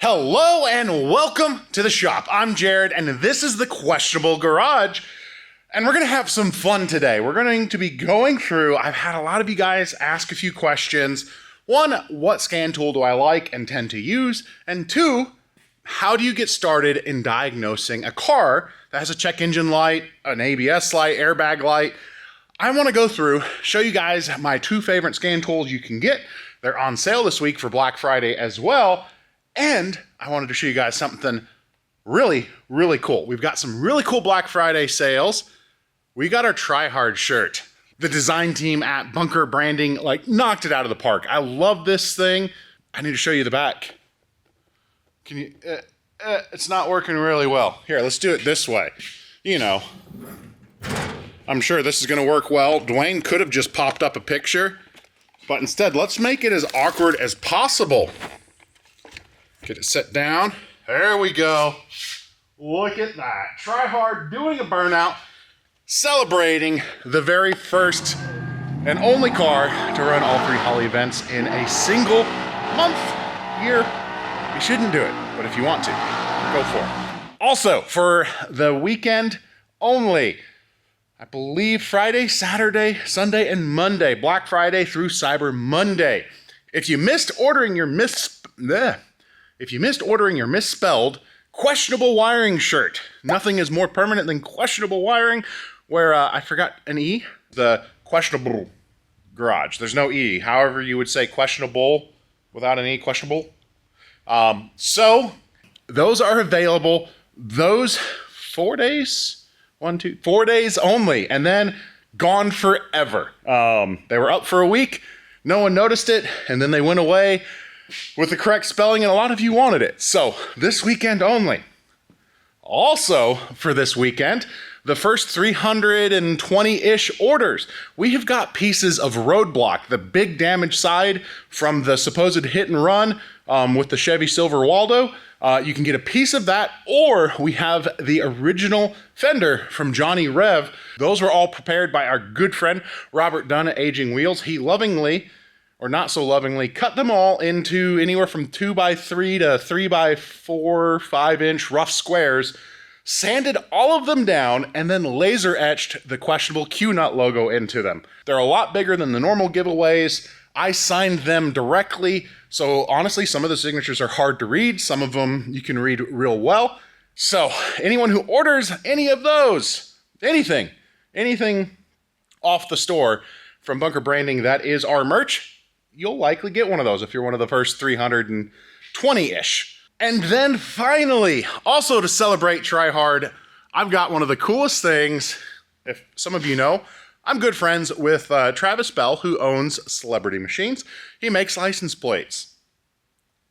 Hello and welcome to the shop. I'm Jared and this is the Questionable Garage. And we're going to have some fun today. We're going to be going through, I've had a lot of you guys ask a few questions. One, what scan tool do I like and tend to use? And two, how do you get started in diagnosing a car that has a check engine light, an ABS light, airbag light? I want to go through, show you guys my two favorite scan tools you can get. They're on sale this week for Black Friday as well. And I wanted to show you guys something really, really cool. We've got some really cool Black Friday sales. We got our Try Hard shirt. The design team at Bunker Branding knocked it out of the park. I love this thing. I need to show you the back. Can you, it's not working really well. Here, let's do it this way. You know, I'm sure this is gonna work well. Dwayne could have just popped up a picture, but instead, let's make it as awkward as possible. Get it set down. There we go. Look at that. Try Hard doing a burnout, celebrating the very first and only car to run all three Holly events in a single month, year. You shouldn't do it, but if you want to, go for it. Also, for the weekend only, I believe Friday, Saturday, Sunday, and Monday, Black Friday through Cyber Monday. If you missed ordering your misspelled questionable wiring shirt, nothing is more permanent than questionable wiring, where I forgot an E, the questionable garage. There's no E. However you would say questionable without an E, questionable. So those are available those 4 days, 4 days only, and then gone forever. They were up for a week. No one noticed it, and then they went away with the correct spelling, and a lot of you wanted it. So this weekend only. Also for this weekend, the first 320-ish orders, we have got pieces of Roadblock, the big damaged side from the supposed hit and run with the Chevy Silver Waldo. You can get a piece of that, or we have the original fender from Johnny Rev. Those were all prepared by our good friend Robert Dunn at Aging Wheels. He lovingly, or not so lovingly, cut them all into anywhere from 2x3 to 3x4, 5-inch rough squares, sanded all of them down, and then laser etched the questionable Q-Nut logo into them. They're a lot bigger than the normal giveaways. I signed them directly, so honestly, some of the signatures are hard to read. Some of them you can read real well. So anyone who orders any of those, anything off the store from Bunker Branding that is our merch, you'll likely get one of those if you're one of the first 320-ish. And then finally, also to celebrate Try Hard, I've got one of the coolest things. If some of you know, I'm good friends with Travis Bell, who owns Celebrity Machines. He makes license plates.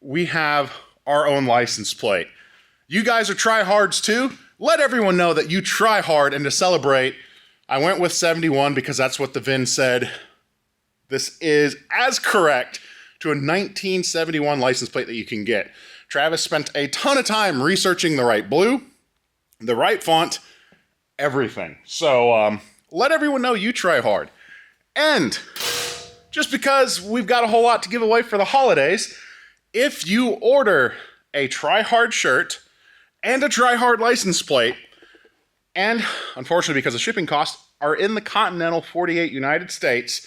We have our own license plate. You guys are Try Hards too. Let everyone know that you try hard, and to celebrate, I went with 71 because that's what the VIN said. This is as correct to a 1971 license plate that you can get. Travis spent a ton of time researching the right blue, the right font, everything. So let everyone know you try hard. And just because we've got a whole lot to give away for the holidays, if you order a Try Hard shirt and a Try Hard license plate, and unfortunately because of shipping costs are in the continental 48 United States,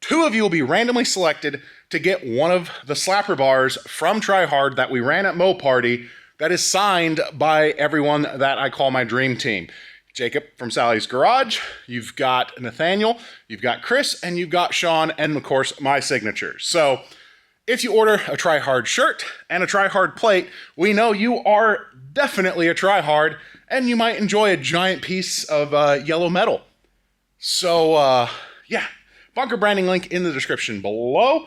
2 of you will be randomly selected to get one of the slapper bars from Try Hard that we ran at Mo Party that is signed by everyone that I call my dream team. Jacob from Sally's Garage, you've got Nathaniel, you've got Chris, and you've got Sean, and of course my signature. So if you order a Try Hard shirt and a Try Hard plate, we know you are definitely a Try Hard, and you might enjoy a giant piece of yellow metal. So yeah. Bunker Branding link in the description below.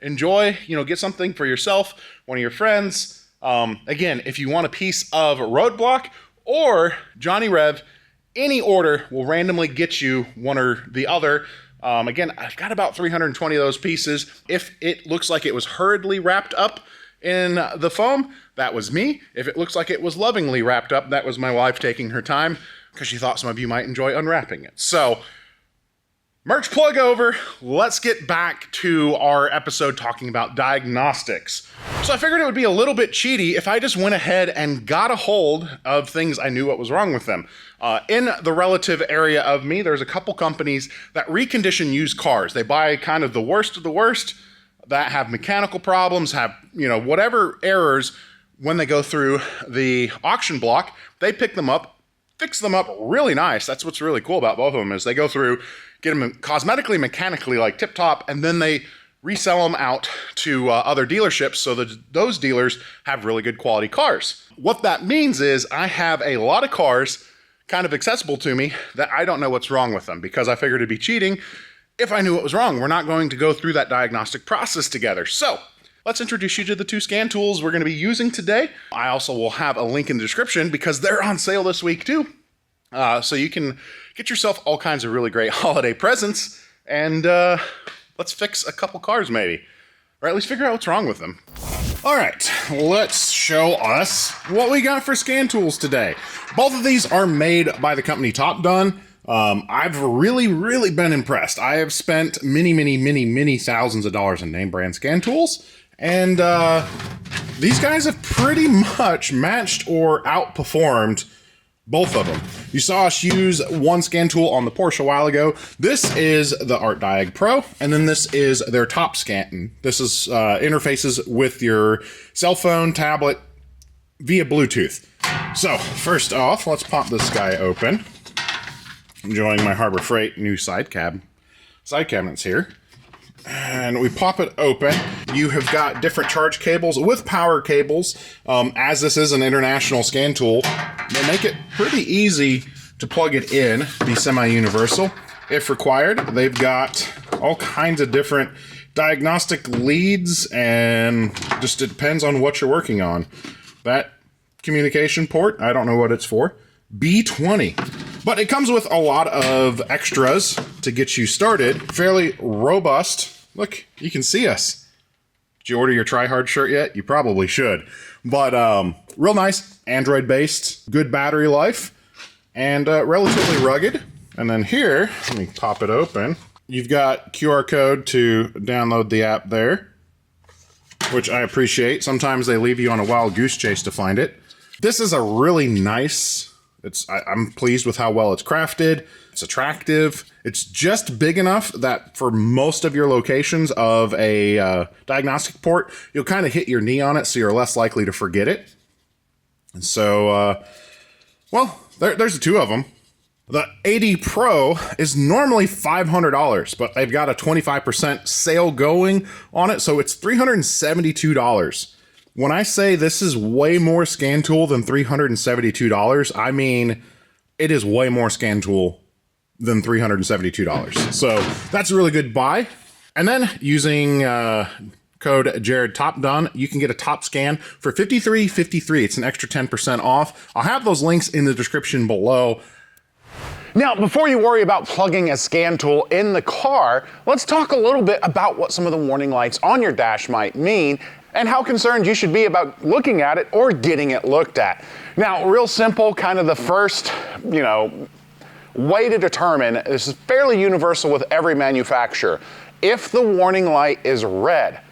Enjoy, get something for yourself, one of your friends. Again, if you want a piece of Roadblock or Johnny Rev, any order will randomly get you one or the other. Again, I've got about 320 of those pieces. If it looks like it was hurriedly wrapped up in the foam, that was me. If it looks like it was lovingly wrapped up, that was my wife taking her time because she thought some of you might enjoy unwrapping it. So Merch plug over. Let's get back to our episode talking about diagnostics. So I figured it would be a little bit cheaty if I just went ahead and got a hold of things I knew what was wrong with them. In the relative area of me, there's a couple companies that recondition used cars. They buy kind of the worst of the worst that have mechanical problems, have, whatever errors when they go through the auction block. They pick them up, fix them up really nice. That's what's really cool about both of them is they go through, get them cosmetically, mechanically like tip top, and then they resell them out to other dealerships so that those dealers have really good quality cars. What that means is I have a lot of cars kind of accessible to me that I don't know what's wrong with them because I figured it'd be cheating if I knew what was wrong. We're not going to go through that diagnostic process together. So let's introduce you to the two scan tools we're going to be using today. I also will have a link in the description because they're on sale this week too. So you can get yourself all kinds of really great holiday presents and let's fix a couple cars maybe, or at least figure out what's wrong with them. All right, let's show us what we got for scan tools today. Both of these are made by the company TopDon. I've really been impressed. I have spent many thousands of dollars in name brand scan tools, and these guys have pretty much matched or outperformed both of them. You saw us use one scan tool on the Porsche a while ago. This is the ArtDiag Pro, and then this is their TopScan. This is interfaces with your cell phone, tablet via Bluetooth. So first off, let's pop this guy open. Enjoying my Harbor Freight new side cabinets here. And we pop it open. You have got different charge cables with power cables. As this is an international scan tool, they make it pretty easy to plug it in, be semi-universal if required. They've got all kinds of different diagnostic leads, and just depends on what you're working on. That communication port, I don't know what it's for. B20. But it comes with a lot of extras to get you started. Fairly robust. Look, you can see us. Did you order your Try Hard shirt yet? You probably should. But real nice, Android-based, good battery life, and relatively rugged. And then here, let me pop it open. You've got QR code to download the app there, which I appreciate. Sometimes they leave you on a wild goose chase to find it. This is a really nice... I'm pleased with how well it's crafted. It's attractive. It's just big enough that for most of your locations of a diagnostic port, you'll kind of hit your knee on it, so you're less likely to forget it. And so, there's the two of them. The AD Pro is normally $500, but they've got a 25% sale going on it, so it's $372. When I say this is way more scan tool than $372, I mean it is way more scan tool than $372. So that's a really good buy. And then using code JaredTopdon, you can get a TopScan for $53.53. It's an extra 10% off. I'll have those links in the description below. Now, before you worry about plugging a scan tool in the car, let's talk a little bit about what some of the warning lights on your dash might mean and how concerned you should be about looking at it or getting it looked at. Now, real simple, kind of the first, way to determine, this is fairly universal with every manufacturer. If the warning light is red,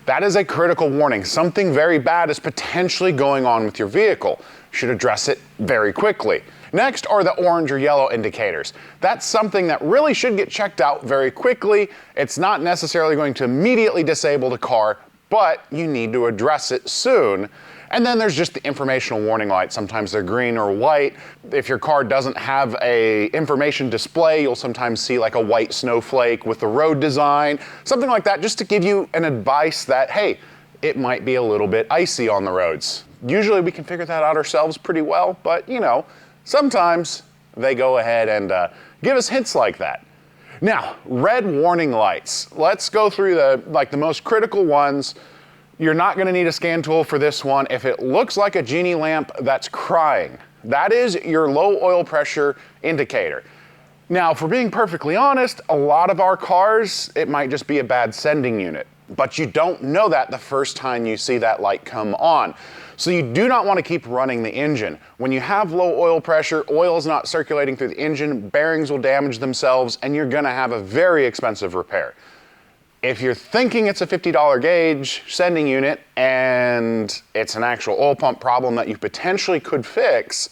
that is a critical warning. Something very bad is potentially going on with your vehicle. You should address it very quickly. Next are the orange or yellow indicators. That's something that really should get checked out very quickly. It's not necessarily going to immediately disable the car, but you need to address it soon. And then there's just the informational warning light. Sometimes they're green or white. If your car doesn't have a information display, you'll sometimes see like a white snowflake with the road design, something like that, just to give you an advice that, hey, it might be a little bit icy on the roads. Usually we can figure that out ourselves pretty well, but sometimes they go ahead and give us hints like that. Now, red warning lights. Let's go through the most critical ones. You're not gonna need a scan tool for this one. If it looks like a genie lamp that's crying, that is your low oil pressure indicator. Now, if we're being perfectly honest, a lot of our cars, it might just be a bad sending unit. but you don't know that the first time you see that light come on. So you do not want to keep running the engine. When you have low oil pressure, oil is not circulating through the engine, bearings will damage themselves, and you're gonna have a very expensive repair. If you're thinking it's a $50 gauge sending unit and it's an actual oil pump problem that you potentially could fix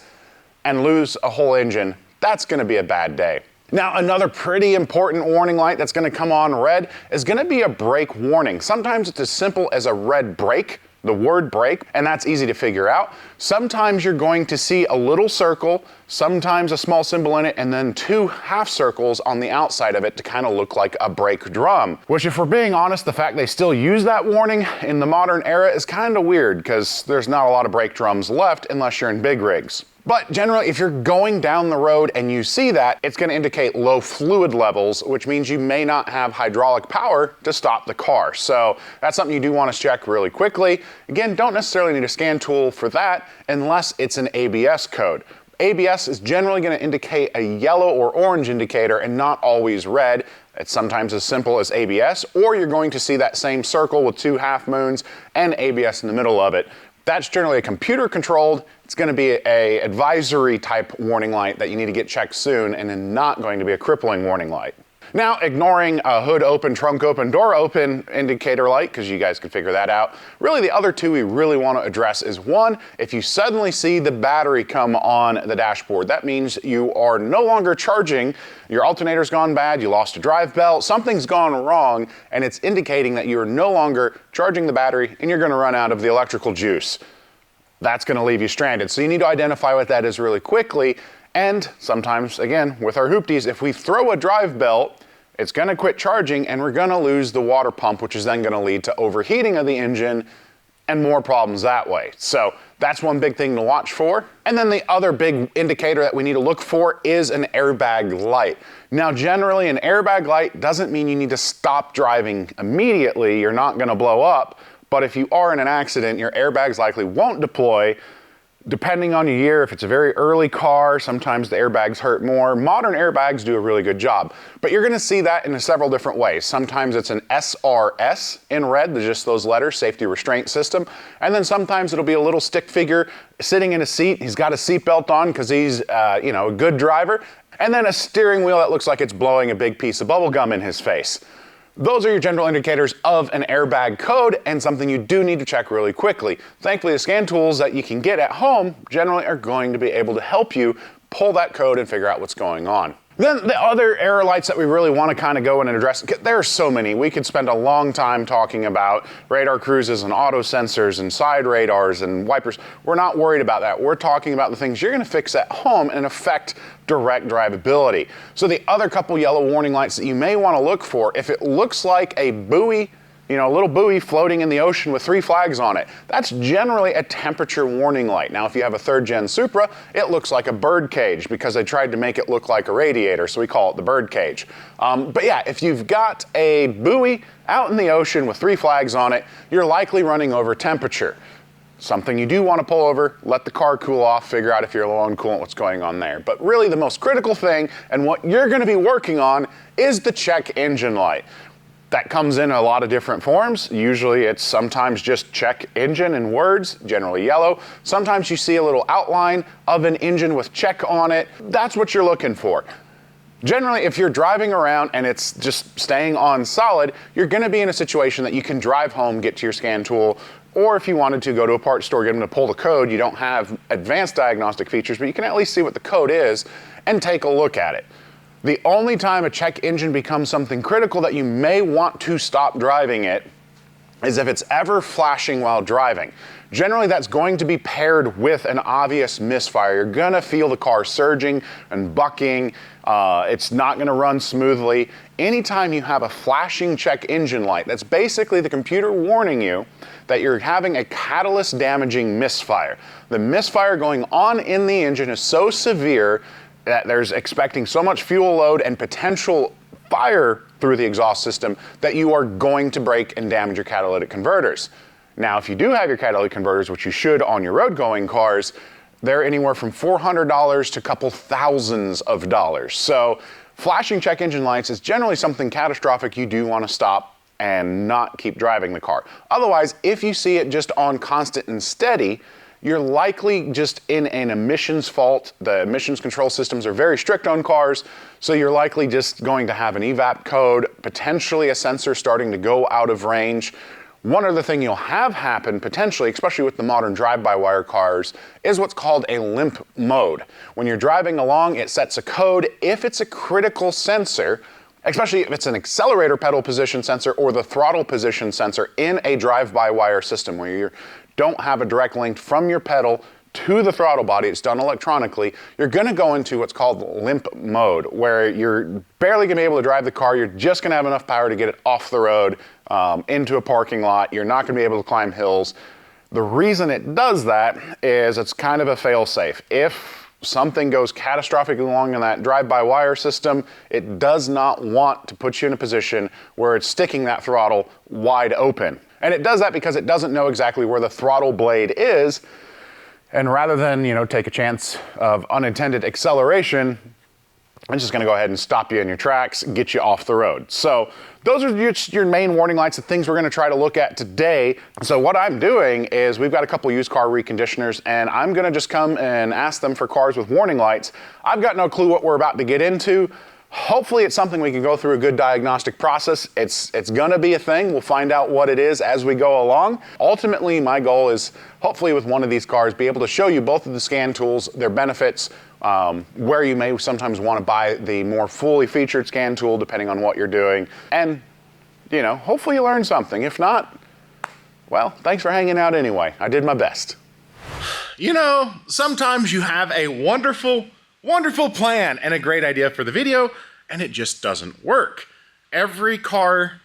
and lose a whole engine, that's gonna be a bad day. Now, another pretty important warning light that's gonna come on red is gonna be a brake warning. Sometimes it's as simple as a red brake, the word brake, and that's easy to figure out. Sometimes you're going to see a little circle, sometimes a small symbol in it, and then two half circles on the outside of it to kind of look like a brake drum. Which, if we're being honest, the fact they still use that warning in the modern era is kind of weird because there's not a lot of brake drums left unless you're in big rigs. But generally, if you're going down the road and you see that, it's gonna indicate low fluid levels, which means you may not have hydraulic power to stop the car. So that's something you do wanna check really quickly. Again, don't necessarily need a scan tool for that unless it's an ABS code. ABS is generally gonna indicate a yellow or orange indicator and not always red. It's sometimes as simple as ABS, or you're going to see that same circle with two half moons and ABS in the middle of it. That's generally a computer controlled. It's gonna be a advisory type warning light that you need to get checked soon and then not going to be a crippling warning light. Now, ignoring a hood open, trunk open, door open indicator light, because you guys can figure that out, really the other two we really want to address is one, if you suddenly see the battery come on the dashboard, that means you are no longer charging, your alternator's gone bad, you lost a drive belt, something's gone wrong, and it's indicating that you're no longer charging the battery and you're going to run out of the electrical juice. That's going to leave you stranded. So you need to identify what that is really quickly. And sometimes, again, with our hoopties, if we throw a drive belt, it's gonna quit charging and we're gonna lose the water pump, which is then gonna lead to overheating of the engine and more problems that way. So that's one big thing to watch for. And then the other big indicator that we need to look for is an airbag light. Now, generally an airbag light doesn't mean you need to stop driving immediately. You're not gonna blow up. But if you are in an accident, your airbags likely won't deploy. Depending on your year, if it's a very early car, sometimes the airbags hurt more. Modern airbags do a really good job, but you're gonna see that in several different ways. Sometimes it's an SRS in red, just those letters, safety restraint system. And then sometimes it'll be a little stick figure sitting in a seat. He's got a seatbelt on because he's a good driver. And then a steering wheel that looks like it's blowing a big piece of bubble gum in his face. Those are your general indicators of an airbag code and something you do need to check really quickly. Thankfully, the scan tools that you can get at home generally are going to be able to help you pull that code and figure out what's going on. Then the other error lights that we really want to kind of go in and address, there are so many. We could spend a long time talking about radar cruises and auto sensors and side radars and wipers. We're not worried about that. We're talking about the things you're going to fix at home and affect direct drivability. So the other couple yellow warning lights that you may want to look for, if it looks like a buoy, a little buoy floating in the ocean with 3 flags on it, that's generally a temperature warning light. Now, if you have a 3rd gen Supra, it looks like a bird cage because they tried to make it look like a radiator, so we call it the bird cage. But yeah, if you've got a buoy out in the ocean with 3 flags on it, you're likely running over temperature. Something you do want to pull over, let the car cool off, figure out if you're low on coolant, what's going on there. But really the most critical thing, and what you're going to be working on, is the check engine light. That comes in a lot of different forms. Usually it's sometimes just check engine in words, generally yellow. Sometimes you see a little outline of an engine with check on it. That's what you're looking for. Generally, if you're driving around and it's just staying on solid, you're gonna be in a situation that you can drive home, get to your scan tool, or if you wanted to go to a parts store, get them to pull the code, you don't have advanced diagnostic features, but you can at least see what the code is and take a look at it. The only time a check engine becomes something critical that you may want to stop driving it is if it's ever flashing while driving. Generally, that's going to be paired with an obvious misfire. You're gonna feel the car surging and bucking. It's not gonna run smoothly. Anytime you have a flashing check engine light, that's basically the computer warning you that you're having a catalyst damaging misfire. The misfire going on in the engine is so severe that there's expecting so much fuel load and potential fire through the exhaust system that you are going to break and damage your catalytic converters. Now, if you do have your catalytic converters, which you should on your road-going cars, they're anywhere from $400 to a couple thousands of dollars. So flashing check engine lights is generally something catastrophic you do want to stop and not keep driving the car. Otherwise, if you see it just on constant and steady, you're likely just in an emissions fault. The emissions control systems are very strict on cars, so you're likely just going to have an evap code, potentially a sensor starting to go out of range. One other thing you'll have happen potentially, especially with the modern drive-by-wire cars, is what's called a limp mode. When you're driving along, it sets a code. If it's a critical sensor, especially if it's an accelerator pedal position sensor or the throttle position sensor in a drive-by-wire system where you don't have a direct link from your pedal to the throttle body, it's done electronically, you're gonna go into what's called limp mode, where you're barely gonna be able to drive the car, you're just gonna have enough power to get it off the road, into a parking lot, you're not gonna be able to climb hills. The reason it does that is it's kind of a fail-safe. If something goes catastrophically wrong in that drive-by-wire system, it does not want to put you in a position where it's sticking that throttle wide open. And it does that because it doesn't know exactly where the throttle blade is. And rather than, take a chance of unintended acceleration, it's just gonna go ahead and stop you in your tracks, get you off the road. So those are your main warning lights, the things we're gonna try to look at today. So what I'm doing is we've got a couple used car reconditioners, and I'm gonna just come and ask them for cars with warning lights. I've got no clue what we're about to get into. Hopefully it's something we can go through a good diagnostic process. It's gonna be a thing. We'll find out what it is as we go along. Ultimately, my goal is hopefully with one of these cars, be able to show you both of the scan tools, their benefits, where you may sometimes want to buy the more fully featured scan tool depending on what you're doing. And, hopefully you learned something. If not, well, thanks for hanging out anyway. I did my best. Sometimes you have a wonderful plan and a great idea for the video, and it just doesn't work. Every car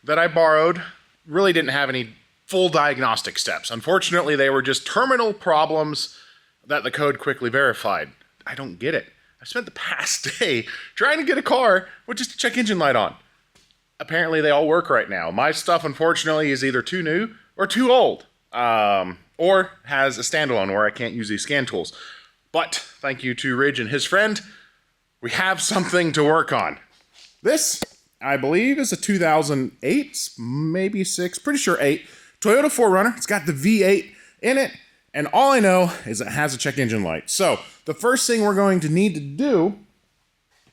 that I borrowed really didn't have any full diagnostic steps. Unfortunately, they were just terminal problems that the code quickly verified. I don't get it. I spent the past day trying to get a car with just a check engine light on. Apparently, they all work right now. My stuff, unfortunately, is either too new or too old, or has a standalone where I can't use these scan tools. But thank you to Ridge and his friend, we have something to work on. This, I believe, is a 2008, maybe 6, pretty sure 8, Toyota 4Runner. It's got the V8 in it, and all I know is it has a check engine light. So the first thing we're going to need to do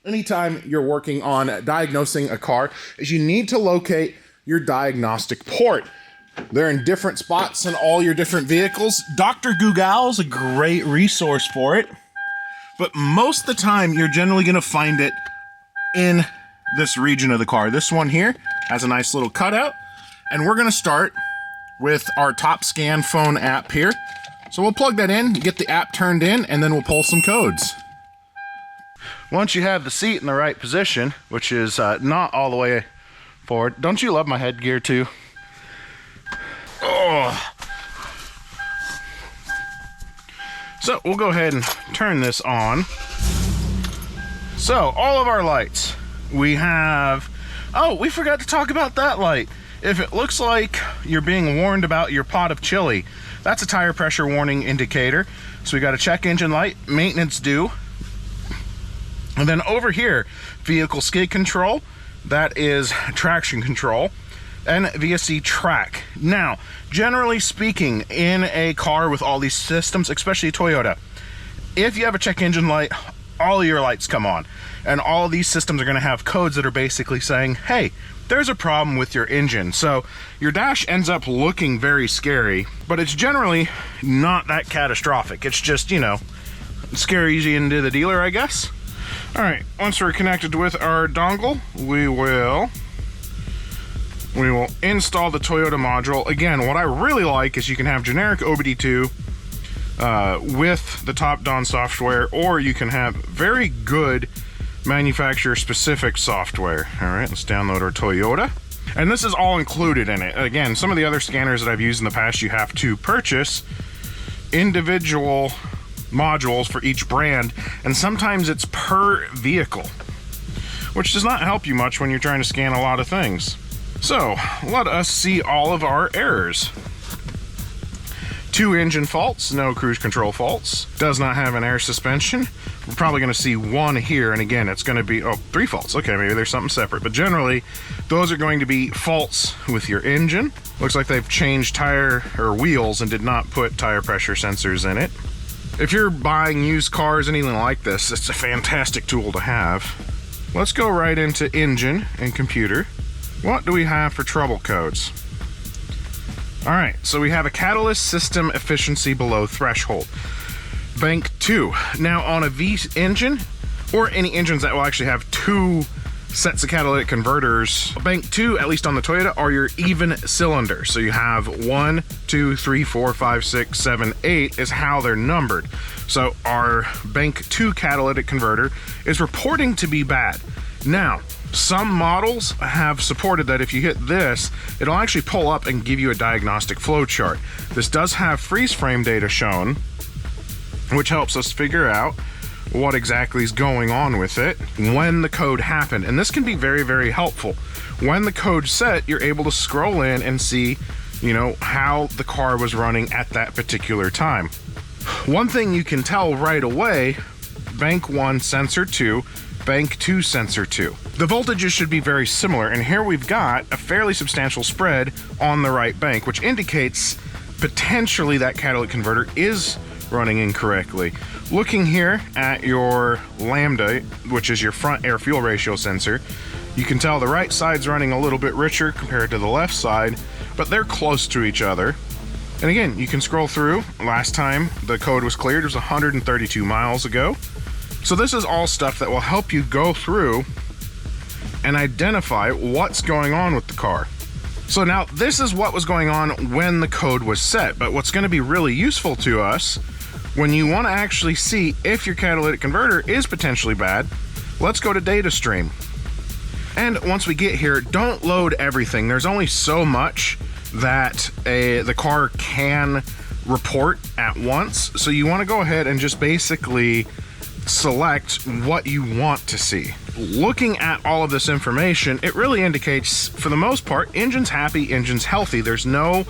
anytime you're working on diagnosing a car is you need to locate your diagnostic port. They're in different spots in all your different vehicles. Dr. Google is a great resource for it, but most of the time you're generally going to find it in this region of the car. This one here has a nice little cutout, and we're going to start with our TopScan phone app here. So we'll plug that in, get the app turned in, and then we'll pull some codes. Once you have the seat in the right position, which is not all the way forward. Don't you love my headgear too? Oh. So we'll go ahead and turn this on. So all of our lights, we have, oh, we forgot to talk about that light. If it looks like you're being warned about your pot of chili, that's a tire pressure warning indicator. So we got a check engine light, maintenance due. And then over here, vehicle skid control, that is traction control, and VSC track. Now, generally speaking, in a car with all these systems, especially a Toyota, if you have a check engine light, all of your lights come on. And all of these systems are gonna have codes that are basically saying, hey, there's a problem with your engine. So your dash ends up looking very scary, but it's generally not that catastrophic. It's just, scary easy into the dealer, I guess. All right, once we're connected with our dongle, we will install the Toyota module. Again, what I really like is you can have generic OBD2 with the TopDon software, or you can have very good manufacturer-specific software. All right, let's download our Toyota. And this is all included in it. Again, some of the other scanners that I've used in the past, you have to purchase individual modules for each brand, and sometimes it's per vehicle, which does not help you much when you're trying to scan a lot of things. So let us see all of our errors. 2 engine faults, no cruise control faults, does not have an air suspension, we're probably going to see one here, and again, it's going to be, 3 faults. Okay, maybe there's something separate, but generally, those are going to be faults with your engine. Looks like they've changed tire or wheels and did not put tire pressure sensors in it. If you're buying used cars, anything like this, it's a fantastic tool to have. Let's go right into engine and computer. What do we have for trouble codes? All right, so we have a catalyst system efficiency below threshold. Bank 2. Now on a V engine, or any engines that will actually have 2 sets of catalytic converters, bank 2, at least on the Toyota, are your even cylinders. So you have 1, 2, 3, 4, 5, 6, 7, 8 is how they're numbered. So our bank 2 catalytic converter is reporting to be bad. Now, some models have supported that if you hit this, it'll actually pull up and give you a diagnostic flow chart. This does have freeze frame data shown, which helps us figure out what exactly is going on with it when the code happened. And this can be very, very helpful. When the code's set, you're able to scroll in and see, how the car was running at that particular time. One thing you can tell right away, bank 1 sensor 2, bank 2 sensor 2. The voltages should be very similar, and here we've got a fairly substantial spread on the right bank, which indicates potentially that catalytic converter is running incorrectly. Looking here at your lambda, which is your front air fuel ratio sensor, you can tell the right side's running a little bit richer compared to the left side, but they're close to each other. And again, you can scroll through. Last time the code was cleared, it was 132 miles ago. So this is all stuff that will help you go through and identify what's going on with the car. So now this is what was going on when the code was set, but what's going to be really useful to us when you want to actually see if your catalytic converter is potentially bad, let's go to data stream. And once we get here, don't load everything. There's only so much that the car can report at once. So you want to go ahead and just basically select what you want to see. Looking at all of this information, it really indicates, for the most part, engine's happy, engine's healthy. There's no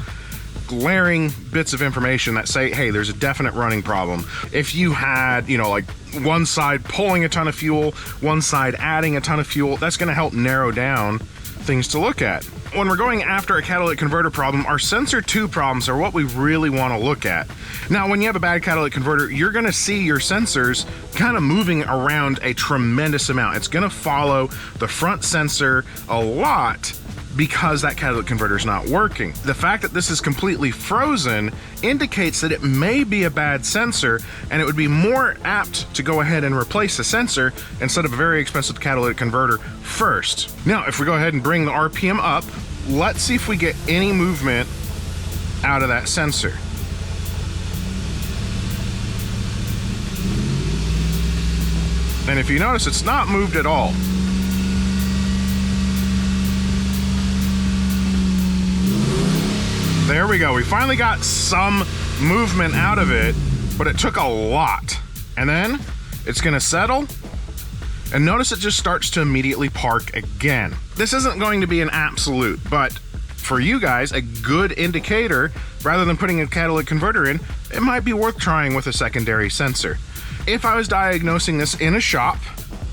glaring bits of information that say, hey, there's a definite running problem. If you had, like one side pulling a ton of fuel, one side adding a ton of fuel, that's going to help narrow down things to look at. When we're going after a catalytic converter problem, our sensor 2 problems are what we really want to look at. Now, when you have a bad catalytic converter, you're going to see your sensors kind of moving around a tremendous amount. It's going to follow the front sensor a lot because that catalytic converter is not working. The fact that this is completely frozen indicates that it may be a bad sensor, and it would be more apt to go ahead and replace the sensor instead of a very expensive catalytic converter first. Now, if we go ahead and bring the RPM up, let's see if we get any movement out of that sensor. And if you notice, it's not moved at all. There we go. We finally got some movement out of it, but it took a lot. And then it's going to settle. And notice it just starts to immediately park again. This isn't going to be an absolute, but for you guys, a good indicator, rather than putting a catalytic converter in, it might be worth trying with a secondary sensor. If I was diagnosing this in a shop,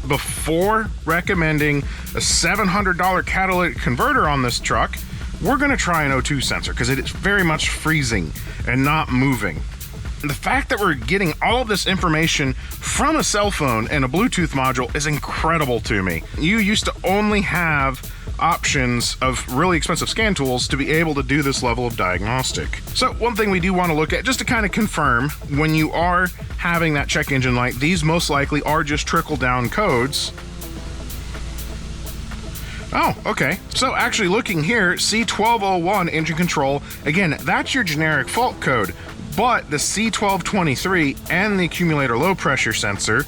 before recommending a $700 catalytic converter on this truck, we're going to try an O2 sensor because it is very much freezing and not moving. The fact that we're getting all of this information from a cell phone and a Bluetooth module is incredible to me. You used to only have options of really expensive scan tools to be able to do this level of diagnostic. So one thing we do want to look at, just to kind of confirm, when you are having that check engine light, these most likely are just trickle down codes. Oh, okay. So actually looking here, C1201 engine control, again, that's your generic fault code, but the C1223 and the accumulator low pressure sensor,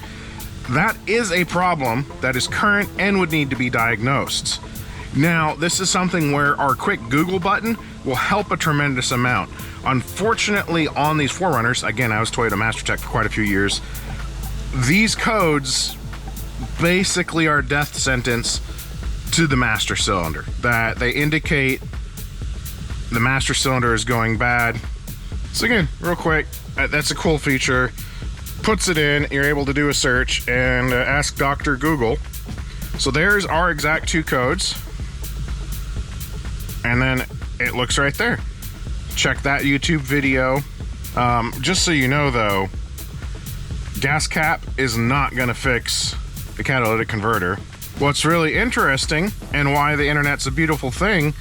that is a problem that is current and would need to be diagnosed. Now, this is something where our quick Google button will help a tremendous amount. Unfortunately, on these 4Runners, again, I was Toyota Master Tech for quite a few years, these codes basically are death sentence to the master cylinder, that they indicate the master cylinder is going bad. So again, real quick, that's a cool feature. puts it in, you're able to do a search and ask Dr. Google. So there's our exact two codes. And then it looks right there. Check that YouTube video. Just so you know though, gas cap is not gonna fix the catalytic converter. What's really interesting and why the internet's a beautiful thing,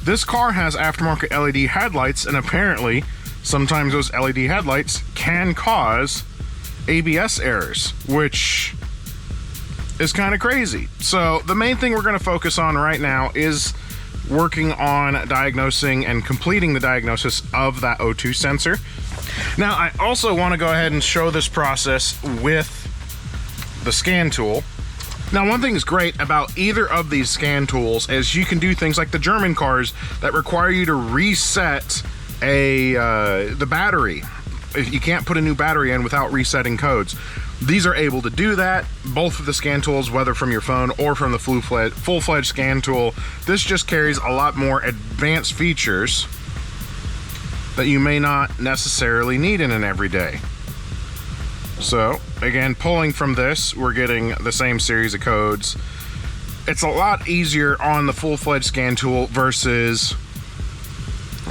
this car has aftermarket LED headlights, and apparently sometimes those LED headlights can cause ABS errors, which is kind of crazy. So the main thing we're going to focus on right now is working on diagnosing and completing the diagnosis of that O2 sensor. Now, I also want to go ahead and show this process with the scan tool. Now, one thing that's great about either of these scan tools is you can do things like the German cars that require you to reset the battery. You can't put a new battery in without resetting codes. These are able to do that. Both of the scan tools, whether from your phone or from the full-fledged scan tool, this just carries a lot more advanced features that you may not necessarily need in an everyday. So again, pulling from this, we're getting the same series of codes. It's a lot easier on the full-fledged scan tool versus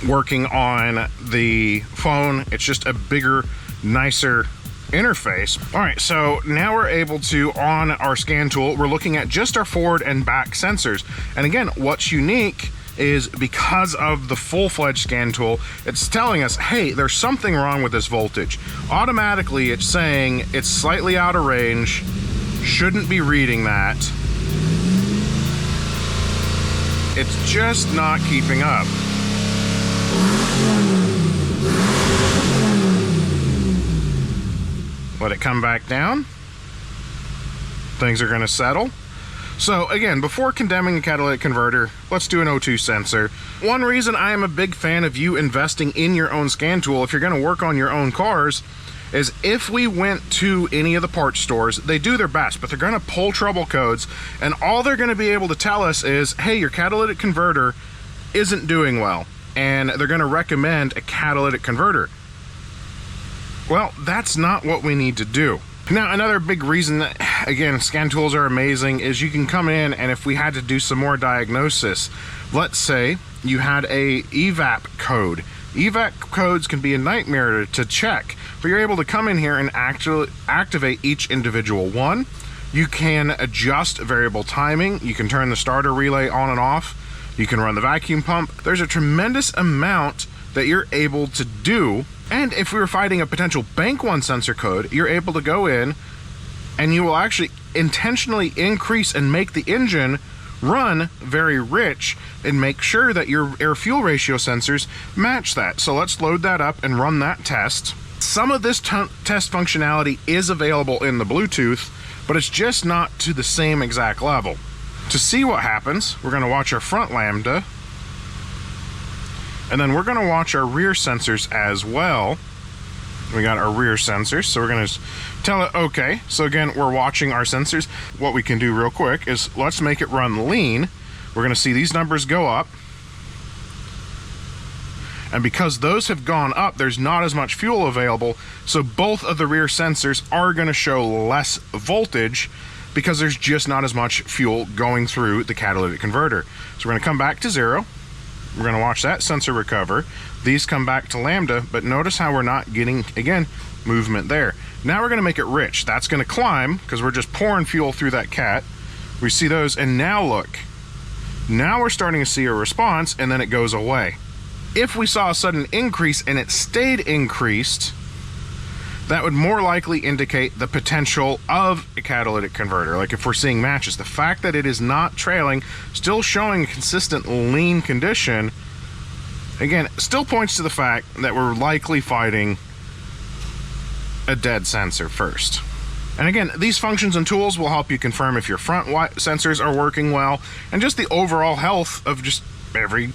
working on the phone. It's just a bigger, nicer interface. All right, so now we're able to, on our scan tool, we're looking at just our forward and back sensors. And again, what's unique is because of the full-fledged scan tool, it's telling us, hey, there's something wrong with this voltage. Automatically, it's saying it's slightly out of range, shouldn't be reading that. It's just not keeping up. Let it come back down. Things are going to settle. So again, before condemning a catalytic converter, let's do an O2 sensor. One reason I am a big fan of you investing in your own scan tool if you're going to work on your own cars is if we went to any of the parts stores, they do their best, but they're going to pull trouble codes, and all they're going to be able to tell us is, hey, your catalytic converter isn't doing well, and they're going to recommend a catalytic converter. Well, that's not what we need to do. Now, another big reason that, again, scan tools are amazing is you can come in, and if we had to do some more diagnosis, let's say you had a evap code. Evap codes can be a nightmare to check, but you're able to come in here and actually activate each individual one. You can adjust variable timing. You can turn the starter relay on and off. You can run the vacuum pump. There's a tremendous amount that you're able to do. And if we were fighting a potential bank one sensor code, you're able to go in and you will actually intentionally increase and make the engine run very rich and make sure that your air fuel ratio sensors match that. So let's load that up and run that test. Some of this test functionality is available in the Bluetooth, but it's just not to the same exact level. To see what happens, we're going to watch our front lambda, and then we're going to watch our rear sensors as well. We got our rear sensors, so we're going to tell it okay. So again, we're watching our sensors. What we can do real quick is let's make it run lean. We're going to see these numbers go up. And because those have gone up, there's not as much fuel available. So both of the rear sensors are going to show less voltage because there's just not as much fuel going through the catalytic converter. So we're going to come back to 0. We're going to watch that sensor recover. These come back to lambda, but notice how we're not getting, again, movement there. Now we're going to make it rich. That's going to climb because we're just pouring fuel through that cat. We see those, and now look. Now we're starting to see a response, and then it goes away. If we saw a sudden increase and it stayed increased, that would more likely indicate the potential of a catalytic converter. Like if we're seeing matches, the fact that it is not trailing, still showing a consistent lean condition, again, still points to the fact that we're likely fighting a dead sensor first. And again, these functions and tools will help you confirm if your front sensors are working well and just the overall health of just every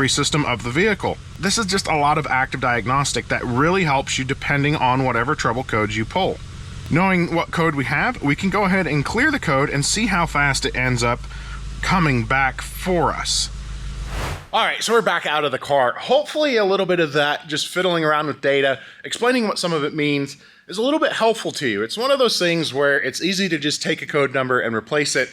system of the vehicle. This is just a lot of active diagnostic that really helps you depending on whatever trouble codes you pull. Knowing what code we have, we can go ahead and clear the code and see how fast it ends up coming back for us. All right, so we're back out of the car. Hopefully a little bit of that just fiddling around with data, explaining what some of it means, is a little bit helpful to you. It's one of those things where it's easy to just take a code number and replace it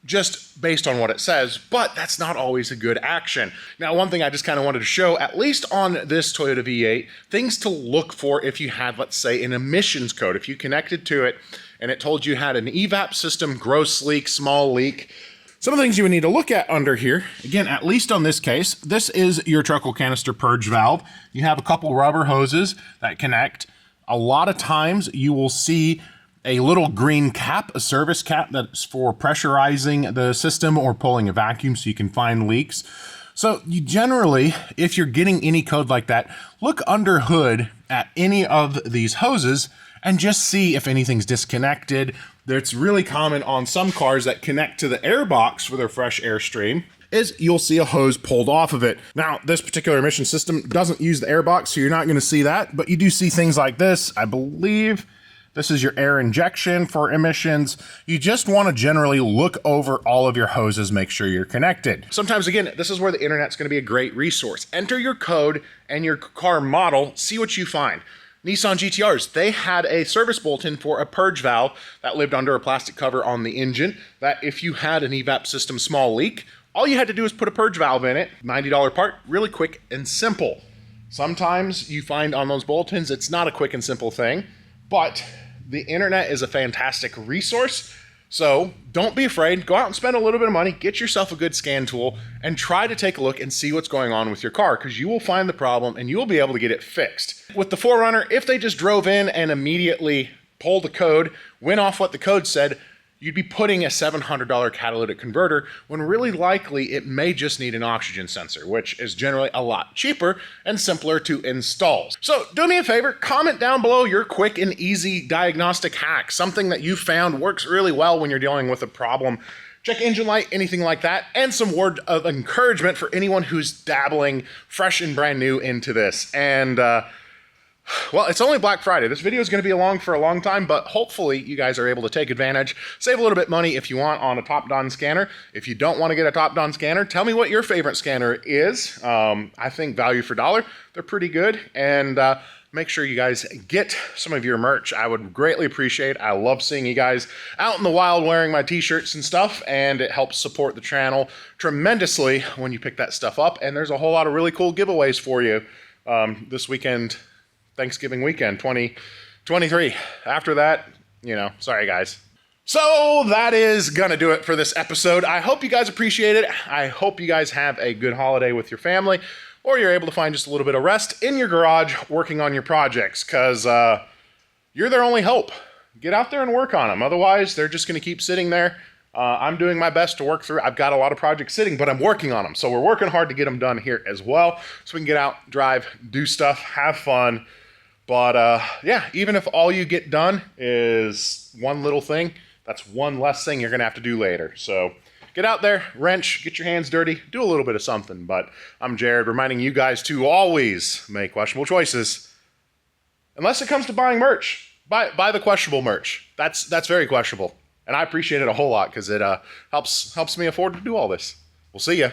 just based on what it says, but that's not always a good action. Now, one thing I just kind of wanted to show, at least on this Toyota V8, things to look for if you had, let's say, an emissions code. If you connected to it and it told you had an evap system, gross leak, small leak, some of the things you would need to look at under here, again, at least on this case, this is your treacle canister purge valve. You have a couple rubber hoses that connect. A lot of times you will see a little green cap, a service cap that's for pressurizing the system or pulling a vacuum so you can find leaks. So you generally, if you're getting any code like that, look under hood at any of these hoses and just see if anything's disconnected. That's really common on some cars that connect to the air box for their fresh air stream, is you'll see a hose pulled off of it. Now, this particular emission system doesn't use the air box, so you're not gonna see that, but you do see things like this. I believe this is your air injection for emissions. You just wanna generally look over all of your hoses, make sure you're connected. Sometimes, again, this is where the internet's gonna be a great resource. Enter your code and your car model, see what you find. Nissan GTRs, they had a service bulletin for a purge valve that lived under a plastic cover on the engine, that if you had an evap system small leak, all you had to do is put a purge valve in it, $90 part, really quick and simple. Sometimes you find on those bulletins, it's not a quick and simple thing, but the internet is a fantastic resource. So don't be afraid, go out and spend a little bit of money, get yourself a good scan tool, and try to take a look and see what's going on with your car, because you will find the problem and you will be able to get it fixed. With the 4Runner, if they just drove in and immediately pulled the code, went off what the code said, you'd be putting a $700 catalytic converter, when really likely it may just need an oxygen sensor, which is generally a lot cheaper and simpler to install. So do me a favor, comment down below your quick and easy diagnostic hack, something that you found works really well when you're dealing with a problem. Check engine light, anything like that, and some word of encouragement for anyone who's dabbling fresh and brand new into this. And well, it's only Black Friday. This video is going to be along for a long time, but hopefully you guys are able to take advantage, save a little bit money if you want on a TopDon scanner. If you don't want to get a TopDon scanner, tell me what your favorite scanner is. I think value for dollar, they're pretty good. And make sure you guys get some of your merch. I would greatly appreciate it. I love seeing you guys out in the wild wearing my t-shirts and stuff, and it helps support the channel tremendously when you pick that stuff up. And there's a whole lot of really cool giveaways for you this weekend. Thanksgiving weekend 2023. After that, sorry guys. So that is gonna do it for this episode. I hope you guys appreciate it. I hope you guys have a good holiday with your family, or you're able to find just a little bit of rest in your garage working on your projects, because you're their only hope. Get out there and work on them. Otherwise, they're just gonna keep sitting there. I'm doing my best to work through. I've got a lot of projects sitting, but I'm working on them. So we're working hard to get them done here as well, so we can get out, drive, do stuff, have fun. But yeah, even if all you get done is one little thing, that's one less thing you're gonna have to do later. So get out there, wrench, get your hands dirty, do a little bit of something. But I'm Jared, reminding you guys to always make questionable choices. Unless it comes to buying merch, buy the questionable merch. That's very questionable. And I appreciate it a whole lot, because it helps me afford to do all this. We'll see ya.